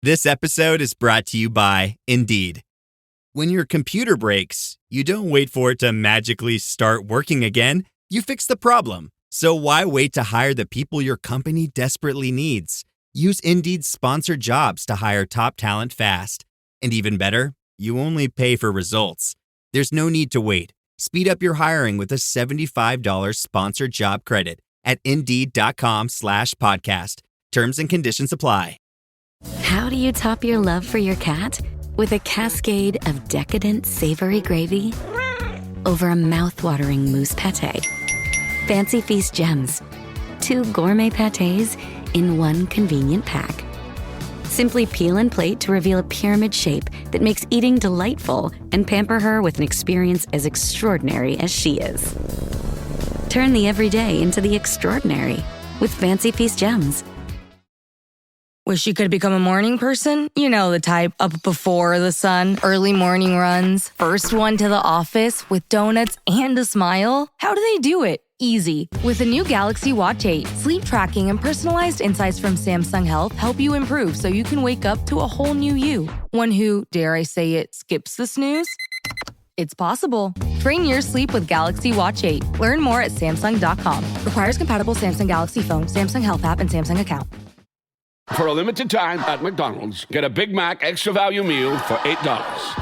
This episode is brought to you by Indeed. When your computer breaks, you don't wait for it to magically start working again. You fix the problem. So why wait to hire the people your company desperately needs? Use Indeed's sponsored jobs to hire top talent fast. And even better, you only pay for results. There's no need to wait. Speed up your hiring with a $75 sponsored job credit at Indeed.com/podcast. Terms and conditions apply. How do you top your love for your cat? With a cascade of decadent savory gravy over a mouth-watering mousse pâté. Fancy Feast gems. 2 gourmet pâtés in one convenient pack. Simply peel and plate to reveal a pyramid shape that makes eating delightful and pamper her with an experience as extraordinary as she is. Turn the everyday into the extraordinary with Fancy Feast gems. Wish you could become a morning person? You know the type, up before the sun, early morning runs, first one to the office with donuts and a smile. How do they do it? Easy. With the new Galaxy Watch 8, sleep tracking and personalized insights from Samsung Health help you improve so you can wake up to a whole new you. One who, dare I say it, skips the snooze? It's possible. Train your sleep with Galaxy Watch 8. Learn more at Samsung.com. Requires compatible Samsung Galaxy phone, Samsung Health app, and Samsung account. For a limited time at McDonald's, get a Big Mac extra value meal for $8.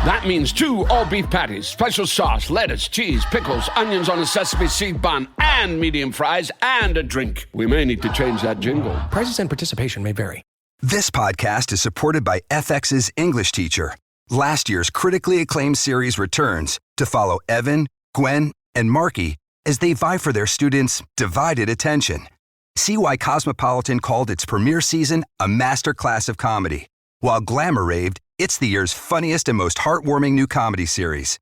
That means 2 all-beef patties, special sauce, lettuce, cheese, pickles, onions on a sesame seed bun, and medium fries, and a drink. We may need to change that jingle. Prices and participation may vary. This podcast is supported by FX's English Teacher. Last year's critically acclaimed series returns to follow Evan, Gwen, and Marky as they vie for their students' divided attention. See why Cosmopolitan called its premiere season a masterclass of comedy, while Glamour raved it's the year's funniest and most heartwarming new comedy series.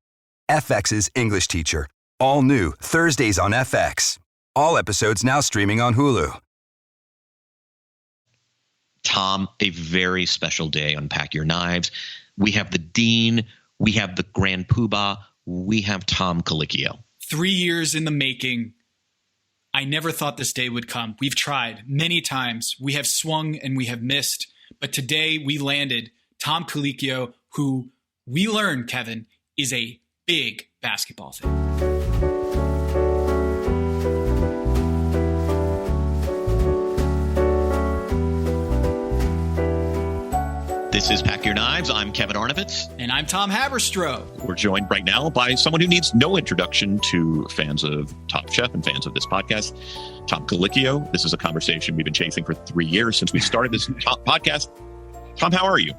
FX's English Teacher, all new Thursdays on FX. All episodes now streaming on Hulu. Tom, a very special day on Pack Your Knives. We have the Dean, we have the Grand Poobah, we have Tom Colicchio. 3 years in the making. I never thought this day would come. We've tried many times. We have swung and we have missed. But today we landed Tom Colicchio, who we learned, Kevin, is a big basketball fan. This is Pack Your Knives. I'm Kevin Arnovitz. And I'm Tom Haberstroh. We're joined right now by someone who needs no introduction to fans of Top Chef and fans of this podcast, Tom Colicchio. This is a conversation we've been chasing for 3 years since we started this podcast. Tom, how are you?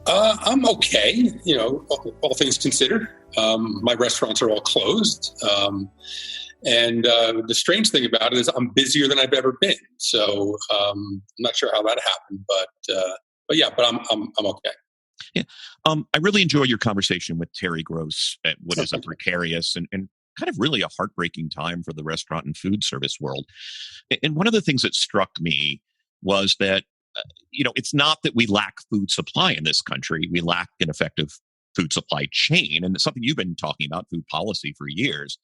I'm okay. You know, all things considered. My restaurants are all closed. And the strange thing about it is I'm busier than I've ever been. So I'm not sure how that happened, but yeah, but I'm okay. Yeah. I really enjoy your conversation with Terry Gross at what is a precarious and kind of really a heartbreaking time for the restaurant and food service world. And one of the things that struck me was that, it's not that we lack food supply in this country. We lack an effective food supply chain. And it's something you've been talking about, food policy, for years.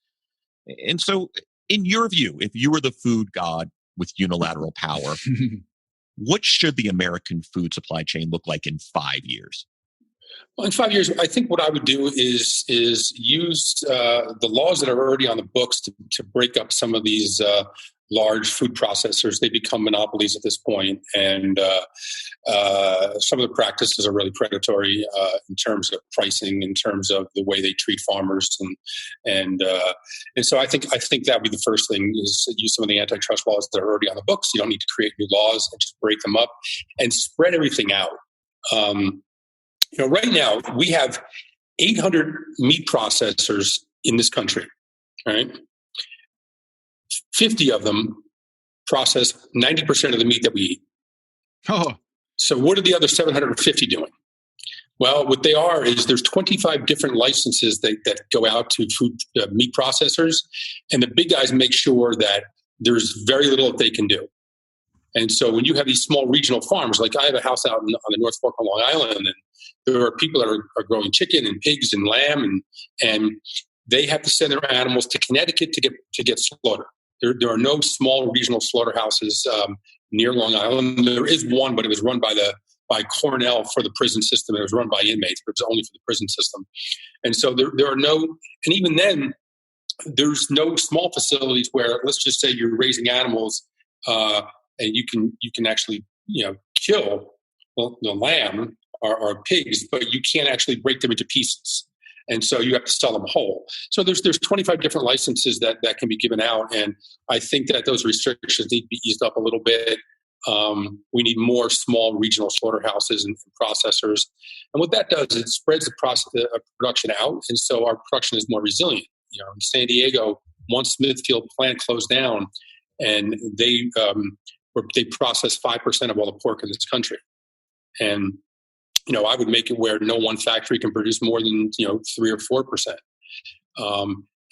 And so in your view, if you were the food god with unilateral power, what should the American food supply chain look like in 5 years? Well, in 5 years, I think what I would do is use the laws that are already on the books to break up some of these large food processors. They become monopolies at this point, and some of the practices are really predatory in terms of pricing, in terms of the way they treat farmers, and so I think that would be the first thing, is use some of the antitrust laws that are already on the books. You don't need to create new laws, and just break them up and spread everything out. Right now we have 800 meat processors in this country, right? 50 of them process 90% of the meat that we eat. Oh. So what are the other 750 doing? Well, what they are is there's 25 different licenses that go out to food meat processors, and the big guys make sure that there's very little that they can do. And so when you have these small regional farms, like I have a house out on the North Fork of Long Island, and there are people that are growing chicken and pigs and lamb, and they have to send their animals to Connecticut to get slaughtered. There are no small regional slaughterhouses near Long Island. There is one, but it was run by by Cornell for the prison system. It was run by inmates, but it was only for the prison system. And so there are no, and even then, there's no small facilities where, let's just say you're raising animals, and you can actually, kill the lamb or pigs, but you can't actually break them into pieces. And so you have to sell them whole. So there's 25 different licenses that can be given out. And I think that those restrictions need to be eased up a little bit. We need more small regional slaughterhouses and processors. And what that does, it spreads the production out. And so our production is more resilient. In San Diego, one Smithfield plant closed down, and they process 5% of all the pork in this country. And I would make it where no one factory can produce more than 3 or 4%.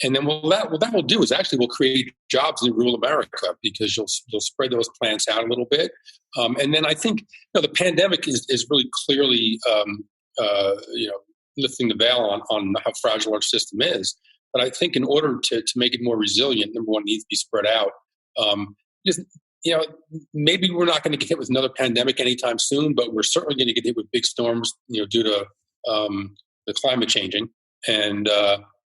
And then what that will do is actually will create jobs in rural America, because you'll spread those plants out a little bit. And then I think the pandemic is really clearly lifting the veil on how fragile our system is. But I think in order to make it more resilient, number one, it needs to be spread out. Maybe we're not going to get hit with another pandemic anytime soon, but we're certainly going to get hit with big storms, due to the climate changing. And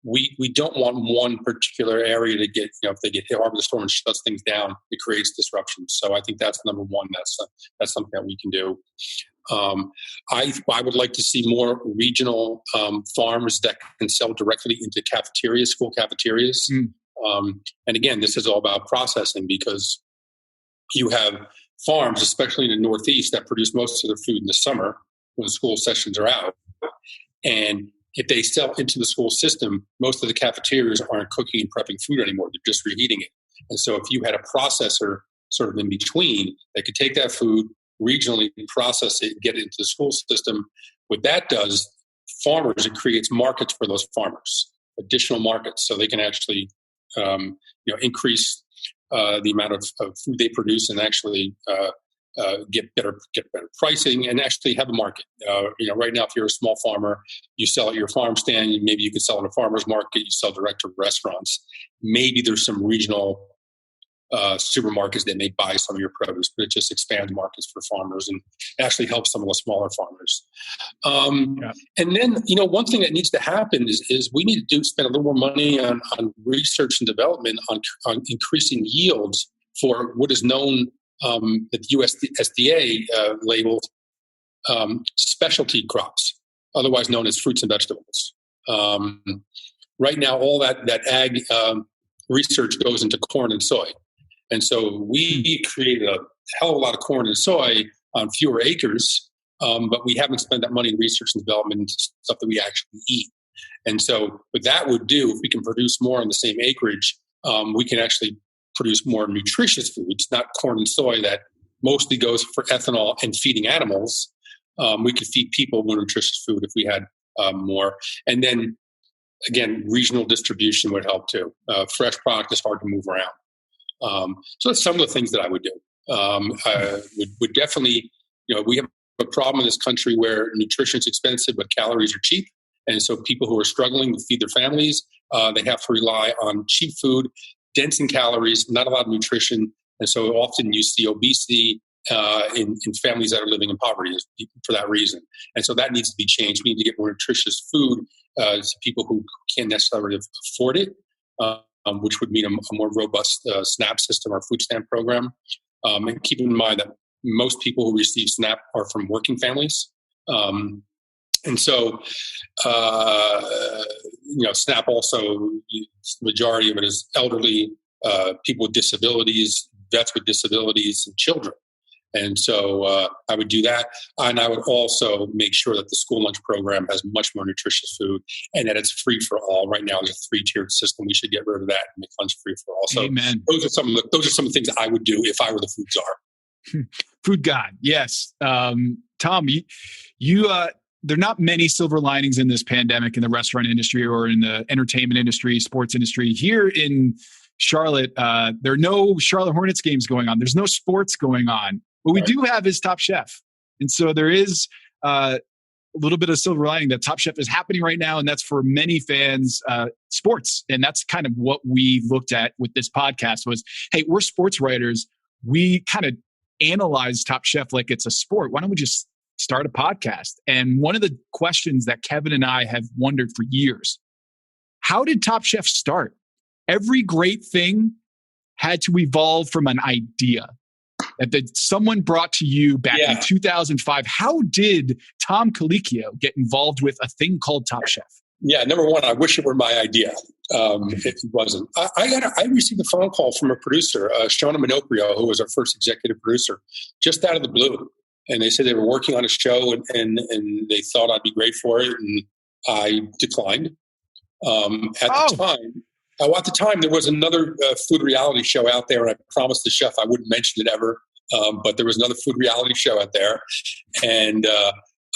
we don't want one particular area to get, if they get hit hard with a storm and shuts things down, it creates disruption. So I think that's number one. That's something that we can do. I would like to see more regional farms that can sell directly into cafeterias, school cafeterias. And again, this is all about processing, because you have farms, especially in the Northeast, that produce most of their food in the summer when school sessions are out. And if they sell into the school system, most of the cafeterias aren't cooking and prepping food anymore. They're just reheating it. And so if you had a processor sort of in between that could take that food, regionally process it, get it into the school system, what that does, farmers, it creates markets for those farmers, additional markets, so they can actually increase the amount of food they produce, and actually get better pricing, and actually have a market. Right now, if you're a small farmer, you sell at your farm stand. Maybe you could sell at a farmer's market. You sell direct to restaurants. Maybe there's some regional supermarkets that may buy some of your produce, but it just expands markets for farmers and actually helps some of the smaller farmers. And then, one thing that needs to happen is we need to spend a little more money on research and development on increasing yields for what is known at the USDA labeled specialty crops, otherwise known as fruits and vegetables. Right now, all that ag research goes into corn and soy. And so we created a hell of a lot of corn and soy on fewer acres, but we haven't spent that money in research and development into stuff that we actually eat. And so what that would do, if we can produce more on the same acreage, we can actually produce more nutritious foods, not corn and soy that mostly goes for ethanol and feeding animals. We could feed people more nutritious food if we had more. And then, again, regional distribution would help too. Fresh product is hard to move around. So that's some of the things that I would do. Would definitely, we have a problem in this country where nutrition is expensive, but calories are cheap. And so people who are struggling to feed their families, they have to rely on cheap food, dense in calories, not a lot of nutrition. And so often you see obesity in families that are living in poverty for that reason. And so that needs to be changed. We need to get more nutritious food to people who can't necessarily afford it. Which would mean a more robust SNAP system or food stamp program. And keep in mind that most people who receive SNAP are from working families. And so, SNAP also, the majority of it is elderly, people with disabilities, vets with disabilities, and children. And so I would do that. And I would also make sure that the school lunch program has much more nutritious food and that it's free for all. Right now, there's a 3-tiered system. We should get rid of that and make lunch free for all. So Amen. Those are some of the things that I would do if I were the food czar. Food God. Yes. Tom, you there are not many silver linings in this pandemic in the restaurant industry or in the entertainment industry, sports industry. Here in Charlotte, there are no Charlotte Hornets games going on. There's no sports going on. What we do have is Top Chef. And so there is a little bit of silver lining that Top Chef is happening right now. And that's for many fans, sports. And that's kind of what we looked at with this podcast was, hey, we're sports writers. We kind of analyze Top Chef like it's a sport. Why don't we just start a podcast. And one of the questions that Kevin and I have wondered for years, how did Top Chef start? Every great thing had to evolve from an idea that someone brought to you back in 2005. How did Tom Colicchio get involved with a thing called Top Chef? Yeah, number one, I wish it were my idea. If it wasn't, I received a phone call from a producer, Shona Minoprio, who was our first executive producer, just out of the blue. And they said they were working on a show and they thought I'd be great for it. And I declined. At the time, there was another food reality show out there, and I promised the chef I wouldn't mention it ever. But there was another food reality show out there, and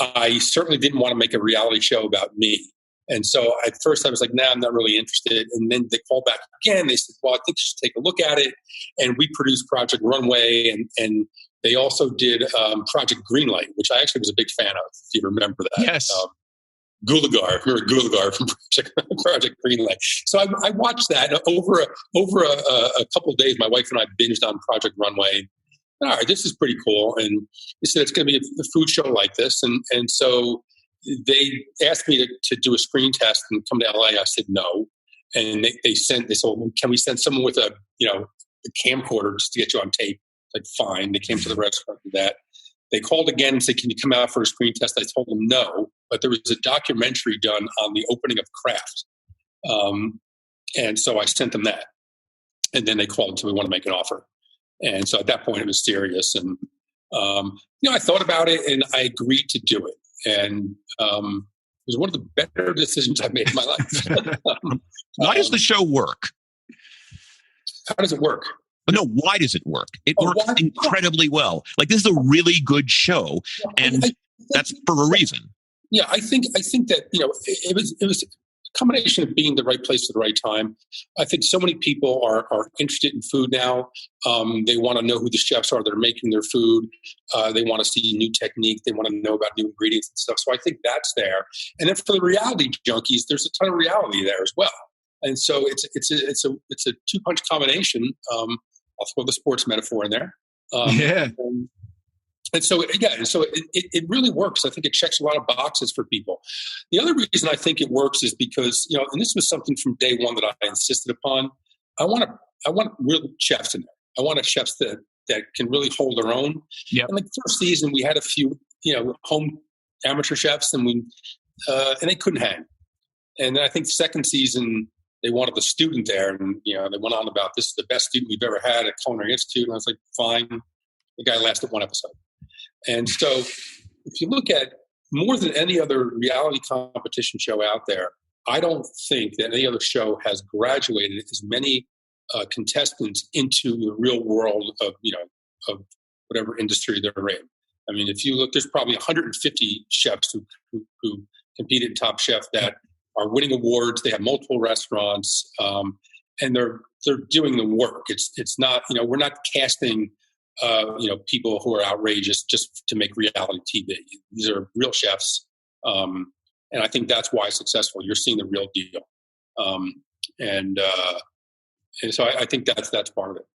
I certainly didn't want to make a reality show about me. And so at first I was like, nah, I'm not really interested. And then they called back again. They said, well, I think you should take a look at it. And we produced Project Runway, and they also did Project Greenlight, which I actually was a big fan of, if you remember that. Yes. Gulagar, remember Gulagar from Project Greenlight. So I watched that over a couple of days. My wife and I binged on Project Runway. All right, this is pretty cool. And they said it's going to be a food show like this. And so they asked me to do a screen test and come to LA. I said no. And they said, well, can we send someone with a camcorder just to get you on tape? Like, fine. They came to the restaurant for that. They called again and said, can you come out for a screen test? I told them no, but there was a documentary done on the opening of Kraft. And so I sent them that. And then they called and said, we want to make an offer. And so at that point it was serious. And, I thought about it and I agreed to do it. And it was one of the better decisions I've made in my life. Why does the show work? How does it work? No, why does it work? It works incredibly well. Like, this is a really good show, and that's for a reason. Yeah, I think that it was a combination of being the right place at the right time. I think so many people are interested in food now. They want to know who the chefs are that are making their food. They want to see new technique. They want to know about new ingredients and stuff. So I think that's there. And then for the reality junkies, there's a ton of reality there as well. And so it's a two-punch combination. I'll throw the sports metaphor in there. And so it really works. I think it checks a lot of boxes for people. The other reason I think it works is because, and this was something from day one that I insisted upon. I want real chefs in there. I want chefs that can really hold their own. Yep. And like the first season, we had a few, home amateur chefs, and they couldn't hang. And then I think the second season, they wanted the student there, and they went on about, this is the best student we've ever had at Culinary Institute. And I was like, fine. The guy lasted one episode. And so if you look at more than any other reality competition show out there, I don't think that any other show has graduated as many contestants into the real world of whatever industry they're in. I mean, if you look, there's probably 150 chefs who competed in Top Chef that are winning awards. They have multiple restaurants, and they're doing the work. It's not, we're not casting people who are outrageous just to make reality TV. These are real chefs. And I think that's why it's successful. You're seeing the real deal. And so I think that's part of it.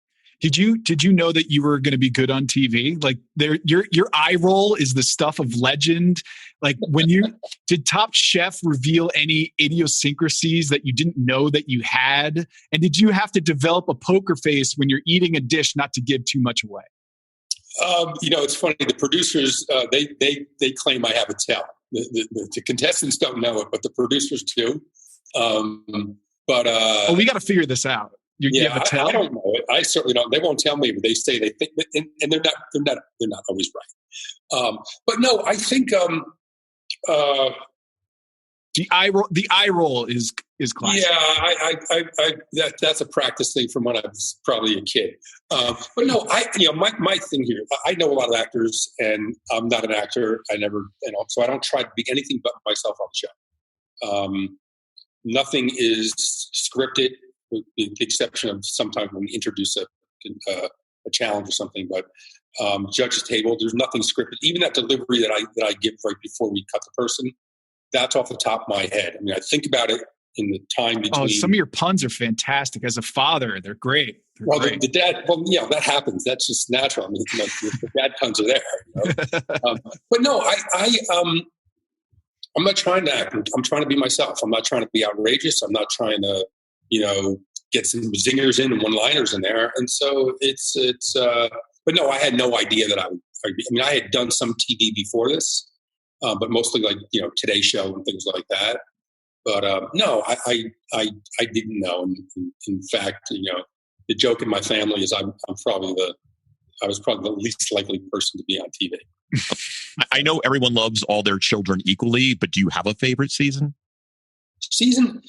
Did you know that you were going to be good on TV? Like, your eye roll is the stuff of legend. Like, did Top Chef reveal any idiosyncrasies that you didn't know that you had? And did you have to develop a poker face when you're eating a dish not to give too much away? It's funny. The producers, they claim I have a tell. The contestants don't know it, but the producers do. We got to figure this out. You have a tell? I don't know it. I certainly don't. They won't tell me, but they say they think, and they're not always right. But no, I think the eye roll is classic. Yeah, that's a practice thing from when I was probably a kid. But no, my thing here, I know a lot of actors, and I'm not an actor. I never, so I don't try to be anything but myself on the show. Nothing is scripted, with the exception of sometimes when we introduce a challenge or something. But judge's table, there's nothing scripted. Even that delivery that I give right before we cut the person, that's off the top of my head. I mean, I think about it in the time between. Oh, some of your puns are fantastic. As a father, they're great. Well, the dad, that happens. That's just natural. I mean, the dad puns are there. But no, I'm not trying to act. I'm trying to be myself. I'm not trying to be outrageous. I'm not trying to, get some zingers in and one-liners in there. And so but no, I had no idea that I had done some TV before this, but mostly like, Today Show and things like that. But no, I didn't know. In fact, the joke in my family is I was probably the least likely person to be on TV. I know everyone loves all their children equally, but do you have a favorite season? Season,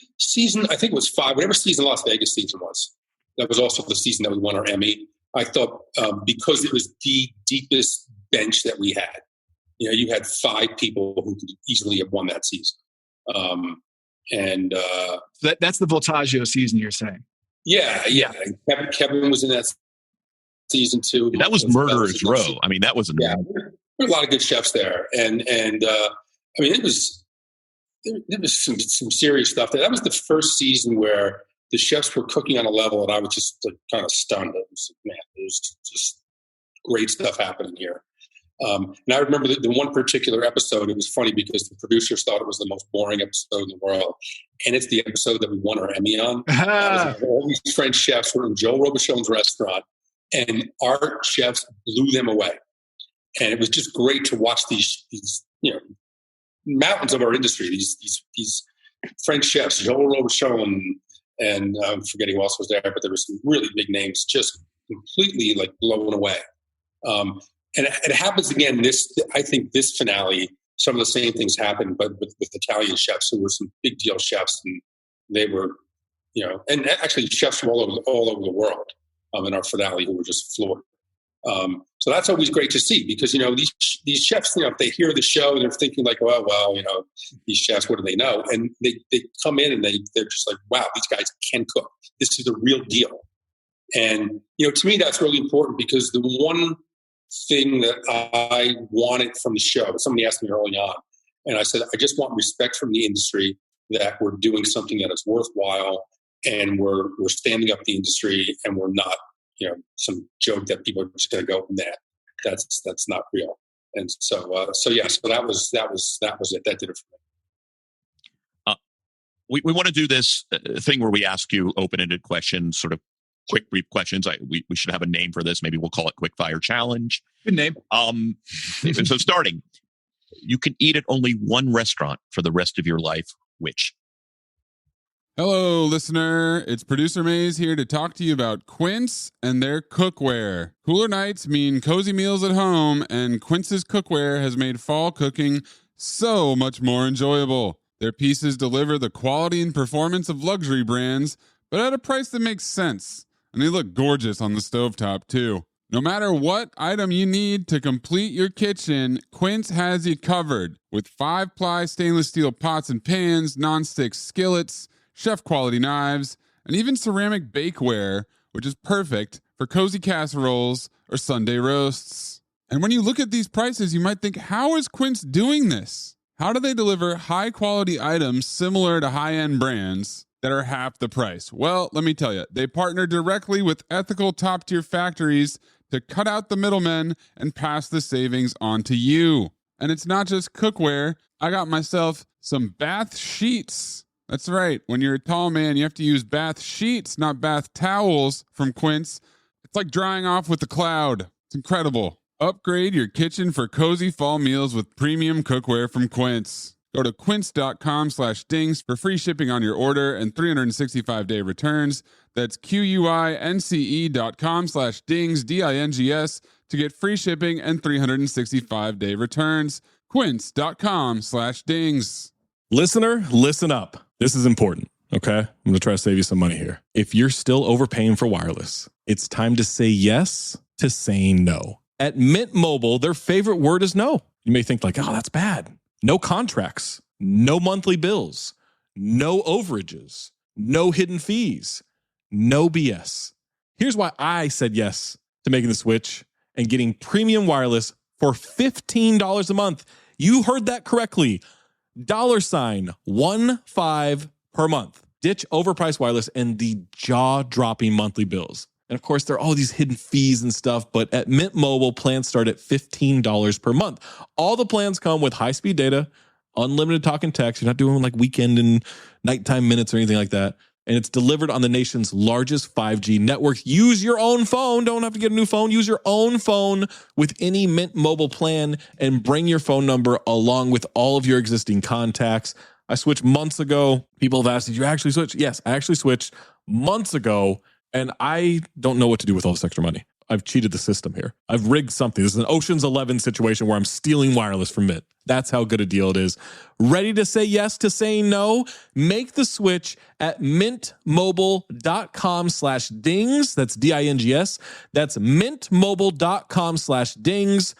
I think it was 5. Whatever season Las Vegas season was, that was also the season that we won our Emmy. I thought because it was the deepest bench that we had. You had 5 people who could easily have won that season. That's the Voltaggio season you're saying? Yeah. And Kevin was in that season too. That was Murderer's Row. I mean, that was there were a lot of good chefs there, and I mean, there was some serious stuff there. That was the first season where the chefs were cooking on a level, and I was just like, kind of stunned. It was, man, there's just great stuff happening here. And I remember the one particular episode. It was funny because the producers thought it was the most boring episode in the world, and it's the episode that we won our Emmy on. All these French chefs were in Joe Robichon's restaurant, and our chefs blew them away. And it was just great to watch these mountains of our industry, these French chefs, Joe Robichon, and I'm forgetting who else was there, but there were some really big names, just completely like blown away. And it happens again. I think this finale, some of the same things happened, but with Italian chefs who were some big deal chefs, and they were, and actually chefs from all over the world in our finale who were just floored. So that's always great to see because these chefs, if they hear the show, they're thinking like, well, these chefs, what do they know? And they come in and they're just like, wow, these guys can cook. This is the real deal. And to me, that's really important because the one thing that I wanted from the show, somebody asked me early on, and I said, I just want respect from the industry that we're doing something that is worthwhile and we're standing up the industry and we're not, some joke that people are just going to go, nah, that's not real. And so that was it. That did it for me. We want to do this thing where we ask you open-ended questions, sort of quick, brief questions. We should have a name for this. Maybe we'll call it Quick Fire Challenge. Good name. So starting, you can eat at only one restaurant for the rest of your life. Which? Hello, listener. It's Producer Maze here to talk to you about Quince and their cookware. Cooler nights mean cozy meals at home, and Quince's cookware has made fall cooking so much more enjoyable. Their pieces deliver the quality and performance of luxury brands, but at a price that makes sense. And they look gorgeous on the stovetop, too. No matter what item you need to complete your kitchen, Quince has you covered. With 5-ply stainless steel pots and pans, nonstick skillets, chef-quality knives, and even ceramic bakeware, which is perfect for cozy casseroles or Sunday roasts. And when you look at these prices, you might think, how is Quince doing this? How do they deliver high-quality items similar to high-end brands that are half the price? Well, let me tell you, they partner directly with ethical top-tier factories to cut out the middlemen and pass the savings on to you. And it's not just cookware. I got myself some bath sheets. That's right. When you're a tall man, you have to use bath sheets, not bath towels from Quince. It's like drying off with a cloud. It's incredible. Upgrade your kitchen for cozy fall meals with premium cookware from Quince. Go to quince.com/dings for free shipping on your order and 365-day returns. That's QUINCE.com/dings, DINGS, to get free shipping and 365-day returns. Quince.com/dings. Listener, listen up. This is important, okay? I'm going to try to save you some money here. If you're still overpaying for wireless, it's time to say yes to saying no. At Mint Mobile, their favorite word is no. You may think like, oh, that's bad. No contracts, no monthly bills, no overages, no hidden fees, no BS. Here's why I said yes to making the switch and getting premium wireless for $15 a month. You heard that correctly. $155 per month. Ditch overpriced wireless and the jaw-dropping monthly bills. And of course, there are all these hidden fees and stuff, but at Mint Mobile, plans start at $15 per month. All the plans come with high-speed data, unlimited talk and text. You're not doing like weekend and nighttime minutes or anything like that. And it's delivered on the nation's largest 5G network. Use your own phone. Don't have to get a new phone. Use your own phone with any Mint Mobile plan and bring your phone number along with all of your existing contacts. I switched months ago. People have asked, did you actually switch? Yes, I actually switched months ago, and I don't know what to do with all this extra money. I've cheated the system here. I've rigged something. This is an Ocean's 11 situation where I'm stealing wireless from Mint. That's how good a deal it is. Ready to say yes to saying no? Make the switch at mintmobile.com/dings. That's DINGS. That's mintmobile.com/dings.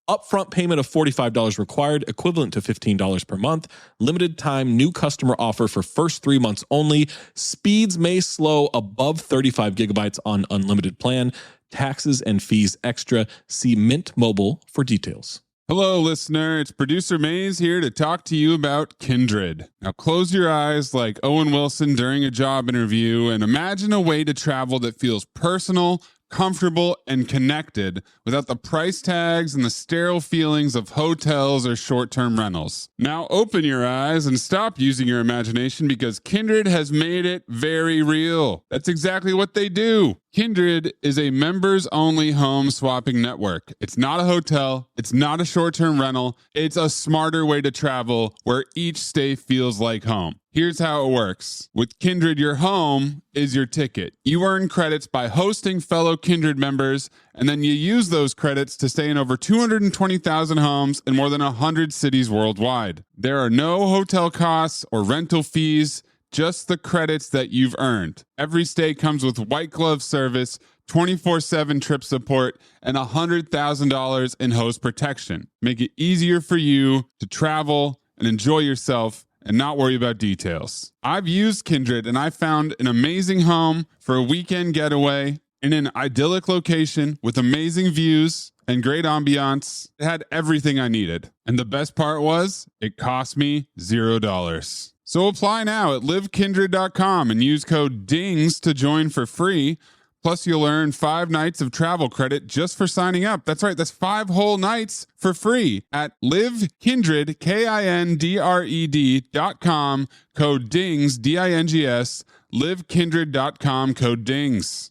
Upfront payment of $45 required, equivalent to $15 per month. Limited time new customer offer for first 3 months only. Speeds may slow above 35 gigabytes on unlimited plan. Taxes and fees extra. See Mint Mobile for details. Hello, listener. It's producer Mays here to talk to you about Kindred. Now, close your eyes like Owen Wilson during a job interview and imagine a way to travel that feels personal, comfortable, and connected without the price tags and the sterile feelings of hotels or short-term rentals. Now open your eyes and stop using your imagination because Kindred has made it very real. That's exactly what they do. Kindred is a members-only home swapping network. It's not a hotel. It's not a short-term rental. It's a smarter way to travel where each stay feels like home. Here's how it works. With Kindred, your home is your ticket. You earn credits by hosting fellow Kindred members, and then you use those credits to stay in over 220,000 homes in more than 100 cities worldwide. There are no hotel costs or rental fees, just the credits that you've earned. Every stay comes with white glove service, 24/7 trip support, and $100,000 in host protection. Make it easier for you to travel and enjoy yourself and not worry about details. I've used Kindred and I found an amazing home for a weekend getaway in an idyllic location with amazing views and great ambiance. It had everything I needed. And the best part was, it cost me $0. So apply now at livekindred.com and use code DINGS to join for free. Plus, you'll earn 5 nights of travel credit just for signing up. That's right, that's 5 whole nights for free at livekindred, KINDRED.com, code DINGS, DINGS, livekindred.com, code DINGS.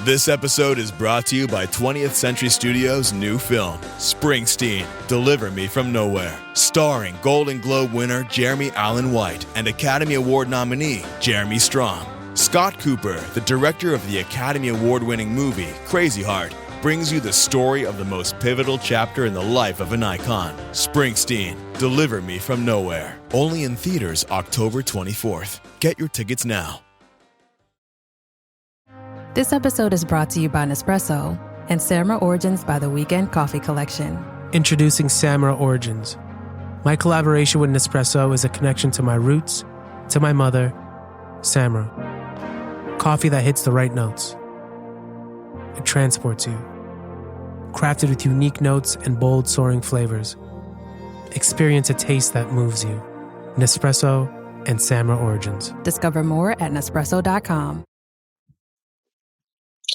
This episode is brought to you by 20th Century Studios' new film, Springsteen, Deliver Me From Nowhere, starring Golden Globe winner Jeremy Allen White and Academy Award nominee Jeremy Strong. Scott Cooper, the director of the Academy Award-winning movie Crazy Heart, brings you the story of the most pivotal chapter in the life of an icon, Springsteen, Deliver Me From Nowhere. Only in theaters October 24th. Get your tickets now. This episode is brought to you by Nespresso and Samra Origins by the Weekend Coffee Collection. Introducing Samra Origins. My collaboration with Nespresso is a connection to my roots, to my mother, Samra. Coffee that hits the right notes. It transports you. Crafted with unique notes and bold soaring flavors. Experience a taste that moves you. Nespresso and Samra Origins. Discover more at Nespresso.com.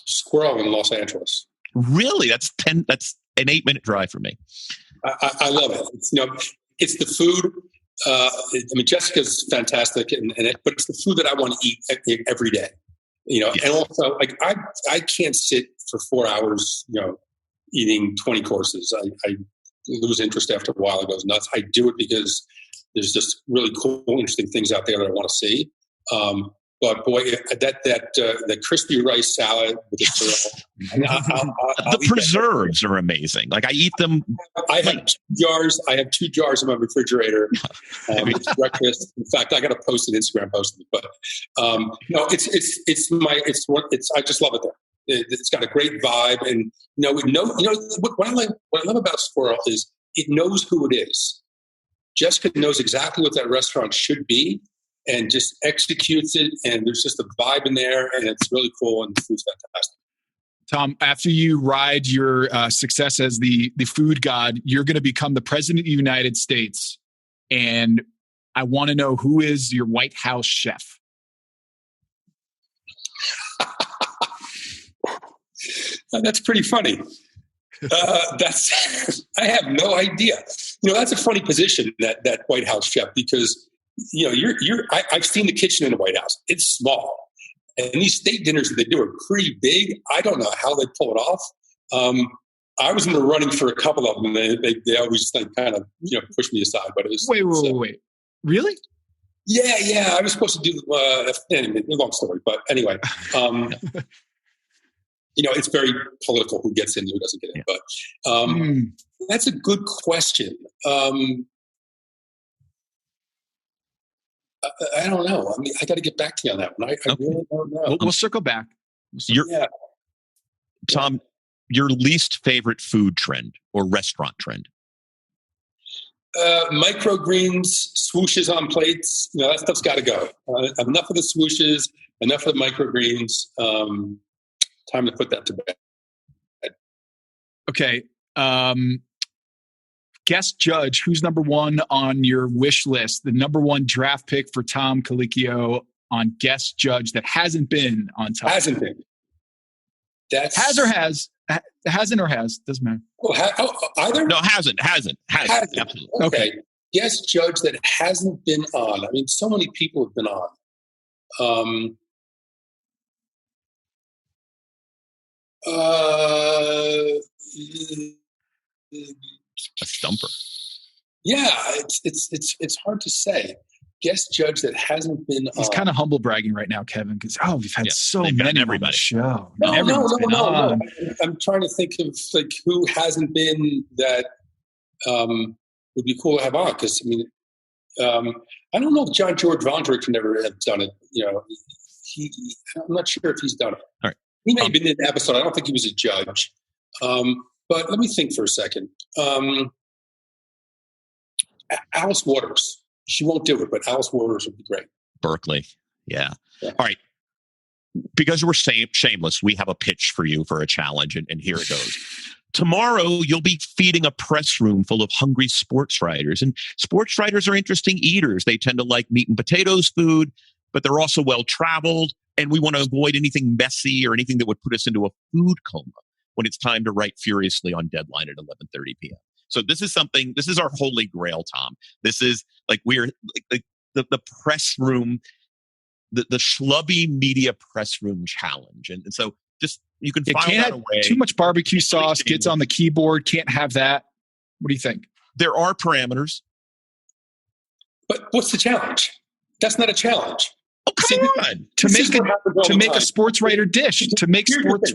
Squirrel in Los Angeles. Really? That's an 8-minute drive for me. I love it. It's the food. Jessica's fantastic, but it's the food that I want to eat every day. Yes. And also, like I can't sit for 4 hours, eating 20 courses. I lose interest after a while. It goes nuts. I do it because there's just really cool, interesting things out there that I want to see. But boy, that crispy rice salad with the the preserves are amazing. Like I eat them. I have 2 jars. I have 2 jars in my refrigerator. It's breakfast. In fact, I got to post an Instagram post. But I just love it there. It's got a great vibe, and what I love about Squirrel is it knows who it is. Jessica knows exactly what that restaurant should be, and just executes it, and there's just a vibe in there, and it's really cool, and the food's fantastic. Tom, after you ride your success as the food god, you're going to become the president of the United States. And I want to know, who is your White House chef? That's pretty funny. I have no idea. That's a funny position, that White House chef, because I've seen the kitchen in the White House. It's small, and these state dinners that they do are pretty big. I don't know how they pull it off. I was in the running for a couple of them. They always kind of push me aside. But it was wait. Really? Yeah. I was supposed to do anyway, long story, but anyway. It's very political who gets in, who doesn't get in. But that's a good question. I don't know. I mean, I got to get back to you on that one. I really don't know. We'll circle back. Tom, your least favorite food trend or restaurant trend? Microgreens, swooshes on plates. That stuff's got to go. Enough of the swooshes, enough of the microgreens. Time to put that to bed. Okay. Guest judge, who's number one on your wish list? The number one draft pick for Tom Colicchio on guest judge that hasn't been on top. Hasn't been. That's has or has. Hasn't or has. Doesn't matter. Either? No, hasn't. Absolutely. Okay. Guest judge that hasn't been on. I mean, so many people have been on. A stumper. Yeah, it's hard to say. Guest judge that hasn't been. He's kind of humble bragging right now, Kevin, because we've had so many on the show. No. I'm trying to think of who hasn't been that would be cool to have on. Because I don't know if John George Vondrich never have done it. I'm not sure if he's done it. All right. He may have been in an episode. I don't think he was a judge. But let me think for a second. Alice Waters. She won't do it, but Alice Waters would be great. Berkeley. Yeah. All right. Because we're shameless, we have a pitch for you for a challenge, and here it goes. Tomorrow, you'll be feeding a press room full of hungry sports writers. And sports writers are interesting eaters. They tend to like meat and potatoes food, but they're also well-traveled. And we want to avoid anything messy or anything that would put us into a food coma when it's time to write furiously on deadline at 11:30 p.m. So this is our holy grail, Tom. This is we're the press room, the schlubby media press room challenge. And so just, you can file that away. Too much barbecue sauce gets on the keyboard. Can't have that. What do you think? There are parameters. But what's the challenge? That's not a challenge. Oh, come on. To make a sports writer dish. To make sports.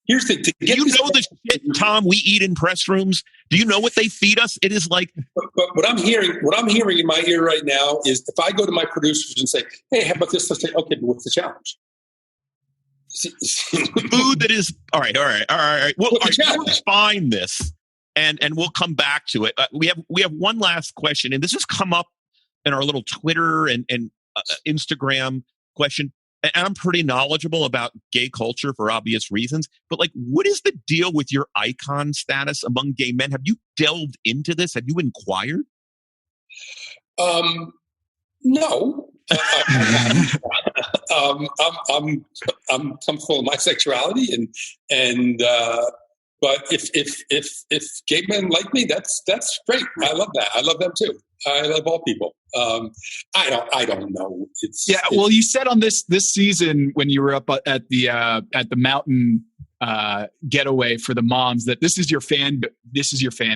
Here's the thing. Do you know the shit, Tom, we eat in press rooms? Do you know what they feed us? It is like. But what I'm hearing in my ear right now is, if I go to my producers and say, "Hey, how about this?" They'll say, "Okay, but what's the challenge?" Food that is all right. Well, we'll find this, and we'll come back to it. We have one last question, and this has come up in our little Twitter and Instagram question. And I'm pretty knowledgeable about gay culture for obvious reasons, but what is the deal with your icon status among gay men? Have you delved into this? Have you inquired? No. I'm comfortable in my sexuality, and but if gay men like me, that's great. I love that. I love them too. I love all people. I don't know. Well, you said on this season when you were up at the mountain getaway for the moms that this is your fan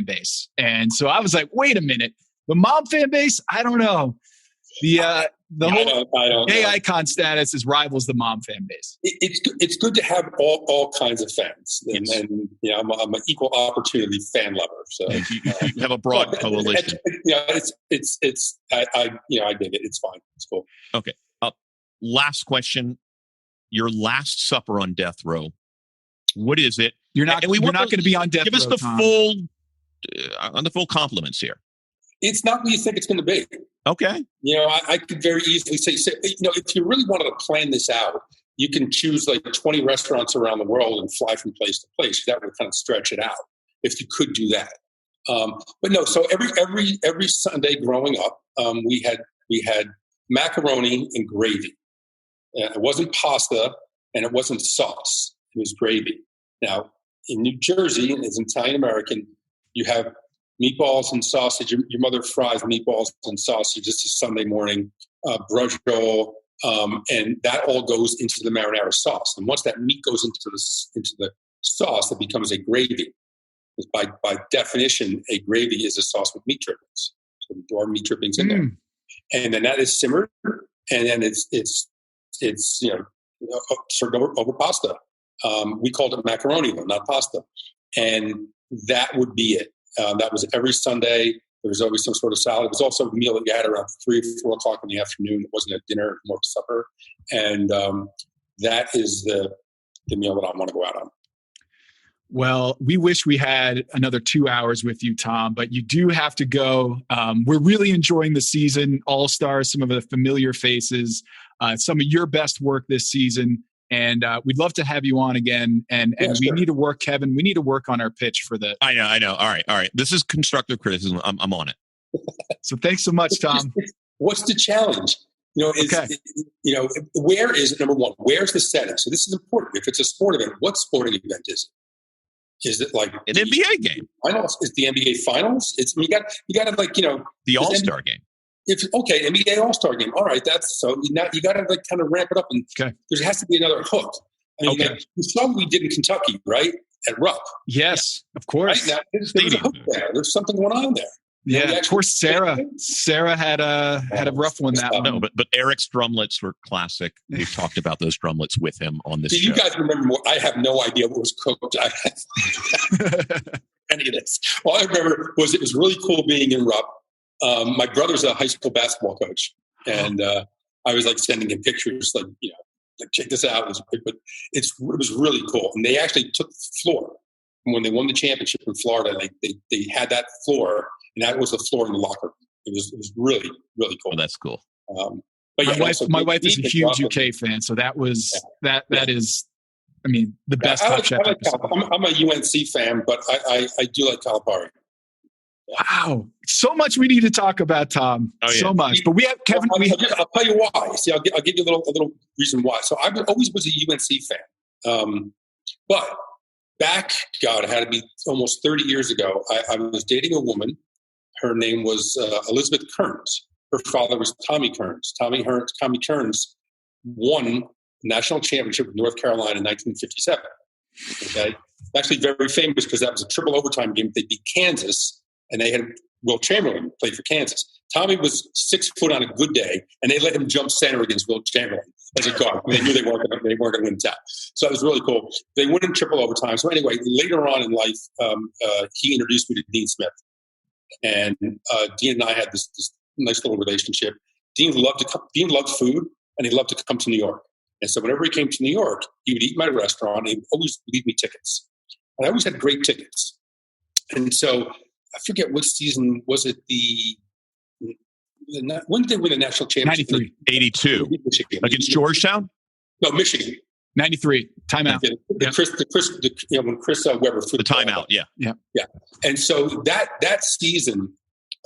base, and so I was like, wait a minute, the mom fan base? I don't know. The whole gay icon status rivals the mom fan base. It's good to have all kinds of fans, and I'm an equal opportunity fan lover. So you have a broad coalition. I dig it. It's fine. It's cool. Okay. Last question. Your last supper on death row. What is it? You're not going to be on death row. Give us the full compliments here. It's not what you think it's going to be. Okay. I could very easily say, if you really wanted to plan this out, you can choose 20 restaurants around the world and fly from place to place. That would kind of stretch it out if you could do that. But no, so every Sunday growing up, we had we had macaroni and gravy. It wasn't pasta and it wasn't sauce. It was gravy. Now, in New Jersey, as an Italian American, you have meatballs and sausage. Your mother fries meatballs and sausage. This is Sunday morning, bruschetta, and that all goes into the marinara sauce. And once that meat goes into the sauce, it becomes a gravy. By definition, a gravy is a sauce with meat drippings. So we throw our meat drippings in there, and then that is simmered, and then it's served over pasta. We called it macaroni, though, not pasta, and that would be it. That was every Sunday. There was always some sort of salad. It was also a meal that you had around 3 or 4 o'clock in the afternoon. It wasn't a dinner, more supper, and that is the meal that I want to go out on. Well, we wish we had another 2 hours with you, Tom, but you do have to go. We're really enjoying the season, All-Stars, some of the familiar faces, some of your best work this season. And we'd love to have you on again. And we need to work, Kevin. We need to work on our pitch for the. I know. All right. This is constructive criticism. I'm on it. So thanks so much, Tom. What's the challenge? Where is it? Number one, where's the setting? So this is important. If it's a sport event, what sporting event is it? Is it like an NBA game? Finals? Is the NBA finals? You got to the All-Star game. If NBA All-Star game. All right, that's so. Now you got to kind of ramp it up, and there has to be another hook. I mean, you saw what we did in Kentucky, right? At Rupp. Yes, of course. Right? Now, there's a hook there. There's something going on there. Yeah, of course. Sarah had a rough one that one. No, but Eric's drumlets were classic. We've talked about those drumlets with him on this show. You guys remember more? I have no idea what was cooked. Any of this. All I remember was it was really cool being in Rupp. My brother's a high school basketball coach, and I was like sending him pictures, like check this out. But it was really cool, and they actually took the floor when they won the championship in Florida. They had that floor. And that was the floor in the locker room. It was really, really cool. Oh, that's cool. But my wife is a huge UK fan, so that was that is, I mean, the best Top Chef episode. I'm a UNC fan, but I do like Calipari. Wow, so much we need to talk about, Tom. Oh, yeah. So much, but we have Kevin. I'll tell you why. See, I'll give you a little reason why. So I always was a UNC fan, but back, it had to be almost 30 years ago. I was dating a woman. Her name was Elizabeth Kearns. Her father was Tommy Kearns. Tommy Kearns won the national championship with North Carolina in 1957. Okay, actually very famous because that was a triple overtime game. They beat Kansas, and they had Will Chamberlain played for Kansas. Tommy was 6 foot on a good day, and they let him jump center against Will Chamberlain as a guard. They knew they weren't going to win that. So it was really cool. They won in triple overtime. So anyway, later on in life, he introduced me to Dean Smith. And Dean and I had this nice little relationship. Dean loved food, and he loved to come to New York. And so whenever he came to New York, he would eat at my restaurant. And he would always leave me tickets. And I always had great tickets. And so I forget which season was it. When did they win the national championship? 93. 82. Against Georgetown? No, Michigan. 93. Timeout. When Chris Webber threw the timeout. Yeah. And so that season,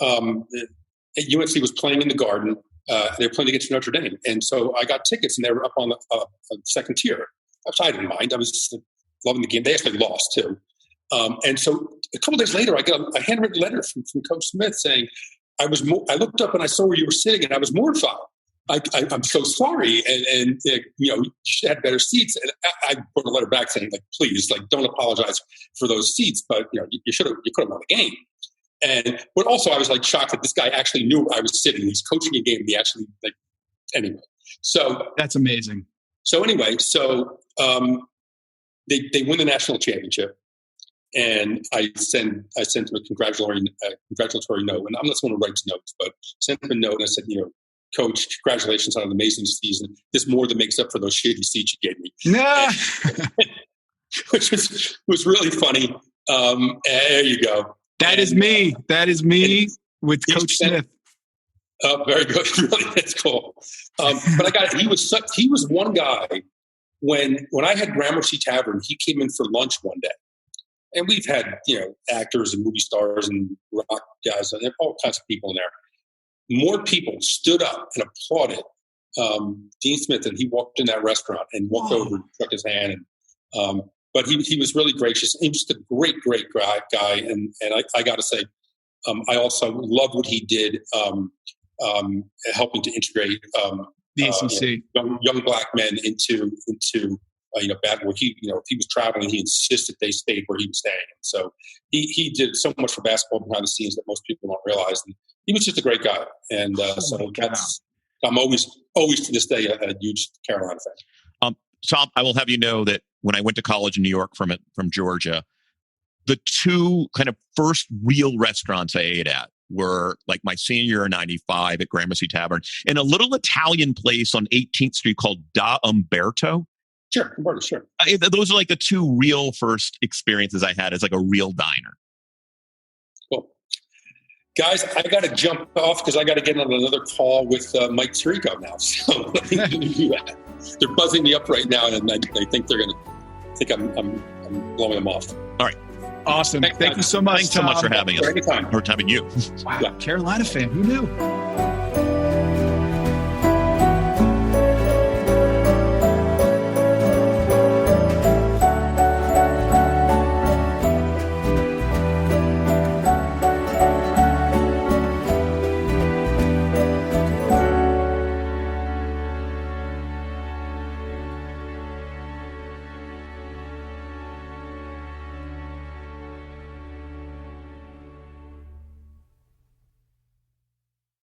UNC was playing in the Garden. They were playing against Notre Dame, and so I got tickets, and they were up on the second tier. I didn't mind. I was just loving the game. They actually lost too. And so a couple days later, I got a handwritten letter from Coach Smith saying, I looked up and I saw where you were sitting, and I was mortified. I'm so sorry, and you should have better seats. And I wrote a letter back saying, like, please, like, don't apologize for those seats, but you could have won the game. But also I was like shocked that this guy actually knew I was sitting. He's coaching a game. He actually anyway. So that's amazing. So anyway, they win the national championship, and I sent him a congratulatory note. And I'm not someone who writes notes, but sent him a note, and I said, Coach, congratulations on an amazing season. This more than makes up for those shitty seats you gave me. Nah. Which was really funny. There you go. That is me with Coach Smith. Very good. Really, that's cool. But he was one guy when I had Gramercy Tavern, he came in for lunch one day. And we've had, actors and movie stars and rock guys and all kinds of people in there. more people stood up and applauded Dean Smith, and he walked in that restaurant and walked over and shook his hand. And, but he was really gracious. He was just a great guy. And I got to say, I also loved what he did, helping to integrate the ACC young black men into back where he, if he was traveling, he insisted they stayed where he was staying. So he did so much for basketball behind the scenes that most people don't realize. And he was just a great guy. And I'm always to this day a huge Carolina fan. Tom, I will have you know that when I went to college in New York from Georgia, the two kind of first real restaurants I ate at were like my senior year in 95 at Gramercy Tavern and a little Italian place on 18th Street called Da Umberto. Sure. Those are like the two real first experiences I had as like a real diner. Cool. Guys, I got to jump off because I got to get on another call with Mike Tirico now. So let me do that. They're buzzing me up right now, and I think they're going to think I'm blowing them off. All right. Awesome. Thank you so much. Thanks so much for having us. Anytime. Or having you. Wow. Yeah. Carolina fan. Who knew?